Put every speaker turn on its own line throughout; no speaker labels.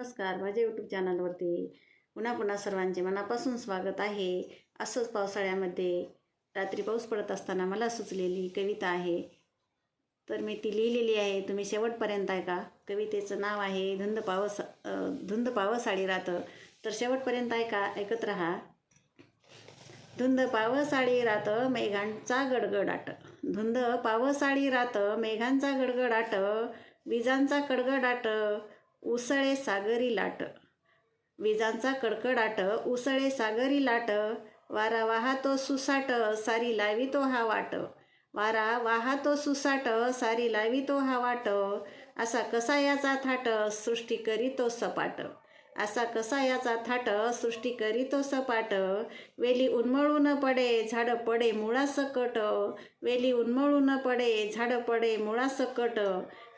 नमस्कार, माझ्या यूट्यूब चॅनलवरती पुन्हा पुन्हा सर्वांचे मनापासून स्वागत आहे. असंच पावसाळ्यामध्ये रात्री पाऊस पडत असताना मला सुचलेली कविता आहे, तर मी ती लिहिलेली आहे. तुम्ही शेवटपर्यंत ऐका. कवितेचं नाव आहे धुंद पावसाळी रात. तर शेवटपर्यंत ऐका, ऐकत राहा. धुंद पावसाळी रात मेघांचा गडगडाट, धुंद पावसाळी रात मेघांचा गडगडाट, विजांचा कडकडाट उसळे सागरी लाट, विजांचा कडकडाट उसळे सागरी लाट, वारा वाहतो सुसाट सारी लावितो हा वाट, वारा वाहतो सुसाट सारी लावितो हा वाट, असा कसा याचा थाट सृष्टी करीतो सपाट, असा कसा याचा थाट सृष्टी करीतो सपाट, वेली उन्मळून पडे झाड पडे मुळासकट, वेली उन्मळून पडे झाड पडे मुळासकट,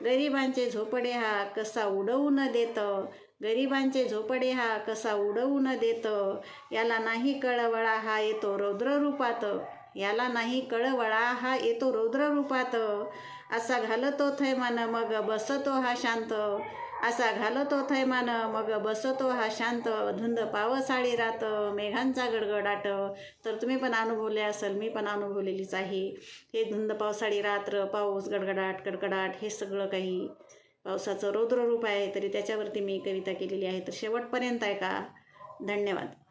गरिबांचे झोपडे हा कसा उडवून देत, गरिबांचे झोपडे हा कसा उडवून देत, याला नाही कळवळा हा येतो रौद्र रूपात, याला नाही कळवळा हा येतो रौद्र रूपात, असा घालतो थैमान मग बसतो हा शांत, असा घालतो थैमान मग बसतो हा शांत, धुंद पावसाळी रात मेघांचा गडगडाट. तर तुम्ही पण अनुभवले असेल, मी पण अनुभवलेलीच आहे. हे धुंद पावसाळी रात्र, पाऊस, गडगडाट, कडकडाट हे सगळं काही पावसाचं रौद्र रूप आहे. तरी त्याच्यावरती मी कविता केलेली आहे. तर शेवटपर्यंत ऐका. धन्यवाद.